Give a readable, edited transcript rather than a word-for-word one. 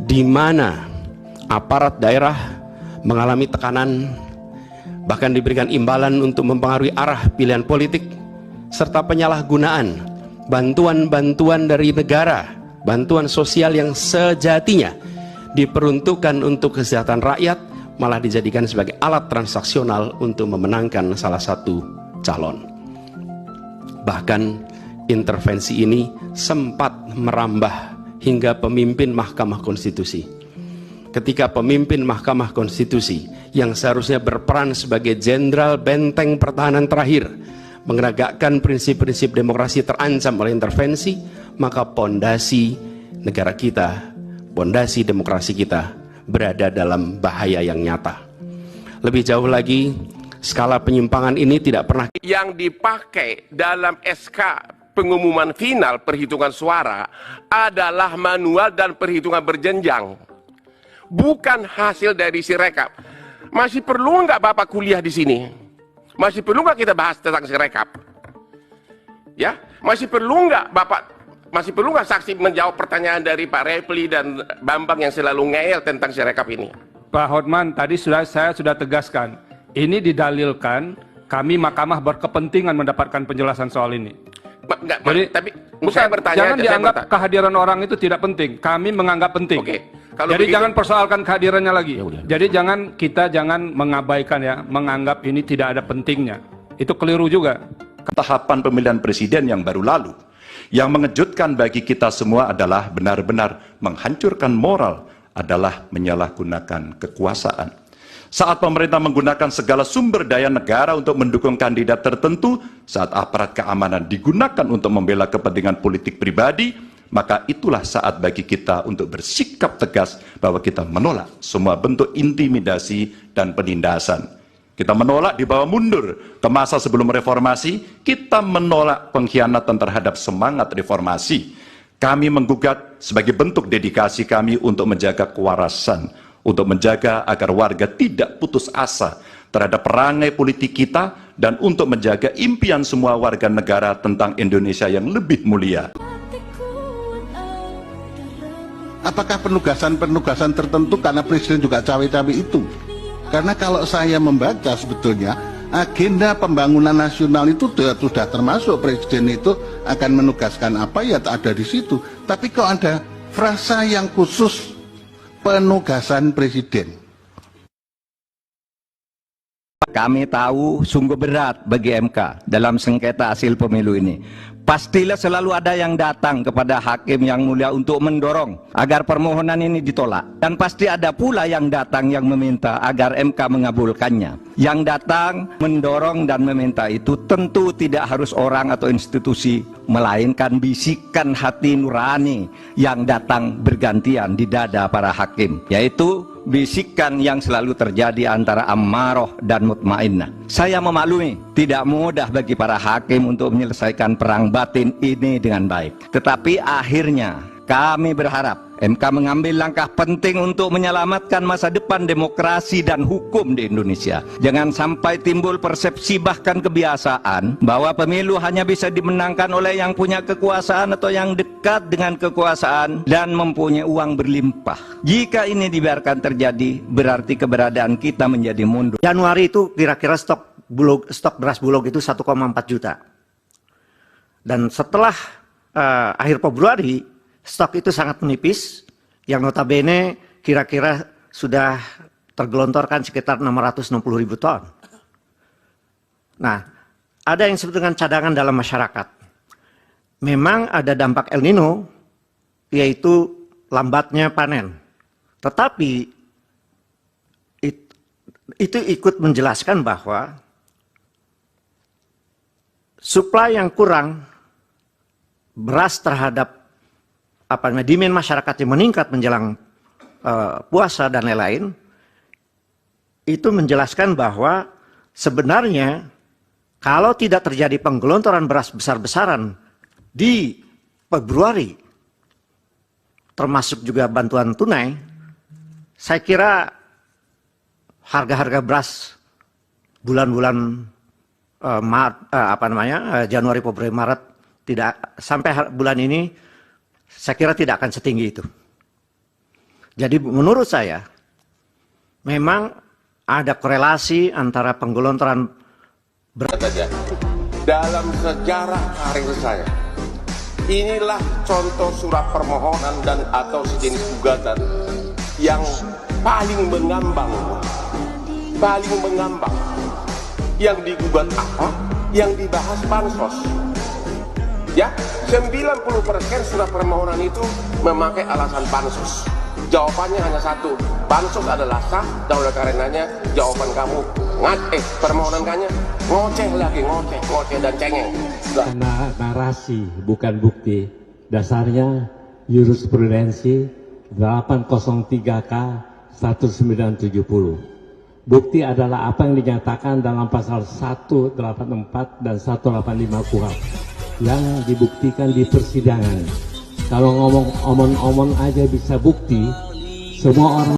di mana aparat daerah mengalami tekanan, bahkan diberikan imbalan untuk mempengaruhi arah pilihan politik, serta penyalahgunaan bantuan-bantuan dari negara, bantuan sosial yang sejatinya diperuntukkan untuk kesejahteraan rakyat, malah dijadikan sebagai alat transaksional untuk memenangkan salah satu calon. Bahkan intervensi ini sempat merambah hingga pemimpin Mahkamah Konstitusi. Ketika pemimpin Mahkamah Konstitusi yang seharusnya berperan sebagai jenderal benteng pertahanan terakhir menegakkan prinsip-prinsip demokrasi terancam oleh intervensi, maka pondasi negara kita, pondasi demokrasi kita berada dalam bahaya yang nyata. Lebih jauh lagi, skala penyimpangan ini tidak pernah yang dipakai dalam SK pengumuman final perhitungan suara adalah manual dan perhitungan berjenjang, bukan hasil dari Sirekap. Masih perlu nggak Bapak kuliah di sini? Masih perlu nggak kita bahas tentang Sirekap? Ya, masih perlu nggak saksi menjawab pertanyaan dari Pak Repli dan Bambang yang selalu ngeyel tentang Sirekap ini? Pak Hotman, tadi saya sudah tegaskan, ini didalilkan kami Mahkamah berkepentingan mendapatkan penjelasan soal ini. Jadi, tapi saya bertanya, jangan dianggap kehadiran orang itu tidak penting. Kami menganggap penting. Oke. Kalau jadi begitu, jangan persoalkan kehadirannya lagi. Jadi kita jangan mengabaikan ya, menganggap ini tidak ada pentingnya. Itu keliru juga. Tahapan pemilihan presiden yang baru lalu, yang mengejutkan bagi kita semua adalah benar-benar menghancurkan moral, adalah menyalahgunakan kekuasaan. Saat pemerintah menggunakan segala sumber daya negara untuk mendukung kandidat tertentu, saat aparat keamanan digunakan untuk membela kepentingan politik pribadi, maka itulah saat bagi kita untuk bersikap tegas bahwa kita menolak semua bentuk intimidasi dan penindasan. Kita menolak dibawa mundur ke masa sebelum reformasi, kita menolak pengkhianatan terhadap semangat reformasi. Kami menggugat sebagai bentuk dedikasi kami untuk menjaga kewarasan, untuk menjaga agar warga tidak putus asa terhadap perangai politik kita, dan untuk menjaga impian semua warga negara tentang Indonesia yang lebih mulia. Apakah penugasan-penugasan tertentu karena presiden juga cawe-cawe itu? Karena kalau saya membaca sebetulnya agenda pembangunan nasional itu sudah termasuk presiden itu akan menugaskan apa ya ada di situ. Tapi kok ada frasa yang khusus penugasan presiden? Kami tahu sungguh berat bagi MK dalam sengketa hasil pemilu ini. Pastilah selalu ada yang datang kepada hakim yang mulia untuk mendorong agar permohonan ini ditolak. Dan pasti ada pula yang datang yang meminta agar MK mengabulkannya. Yang datang mendorong dan meminta itu tentu tidak harus orang atau institusi, melainkan bisikan hati nurani yang datang bergantian di dada para hakim, yaitu bisikan yang selalu terjadi antara ammaroh dan mutmainnah. Saya memaklumi tidak mudah bagi para hakim untuk menyelesaikan perang batin ini dengan baik. Tetapi akhirnya kami berharap MK mengambil langkah penting untuk menyelamatkan masa depan demokrasi dan hukum di Indonesia. Jangan sampai timbul persepsi bahkan kebiasaan bahwa pemilu hanya bisa dimenangkan oleh yang punya kekuasaan atau yang dekat dengan kekuasaan dan mempunyai uang berlimpah. Jika ini dibiarkan terjadi, berarti keberadaan kita menjadi mundur. Januari itu kira-kira stok beras Bulog itu 1,4 juta. Dan setelah akhir Februari, stok itu sangat menipis, yang notabene kira-kira sudah tergelontorkan sekitar 660.000 ton. Nah, ada yang disebut dengan cadangan dalam masyarakat. Memang ada dampak El Nino, yaitu lambatnya panen. Tetapi itu ikut menjelaskan bahwa suplai yang kurang beras terhadap demand masyarakat yang meningkat menjelang puasa dan lain-lain, itu menjelaskan bahwa sebenarnya kalau tidak terjadi penggelontoran beras besar-besaran di Februari, termasuk juga bantuan tunai, saya kira harga-harga beras bulan-bulan Januari, Februari, Maret tidak sampai bulan ini, saya kira tidak akan setinggi itu. Jadi menurut saya, memang ada korelasi antara penggelontoran saja. Dalam sejarah karir saya, inilah contoh surat permohonan dan atau sejenis gugatan yang paling mengambang. Yang digugat apa? Yang dibahas bansos. Ya, 90% surat permohonan itu memakai alasan bansos. Jawabannya hanya satu, bansos adalah sah, dan oleh karenanya jawaban kamu permohonan kamu ngoceh dan cengeng. Karena narasi bukan bukti, dasarnya jurisprudensi 803K 1970. Bukti adalah apa yang dinyatakan dalam pasal 184 dan 185 KUHP yang dibuktikan di persidangan. Kalau ngomong omon-omon aja bisa bukti, semua orang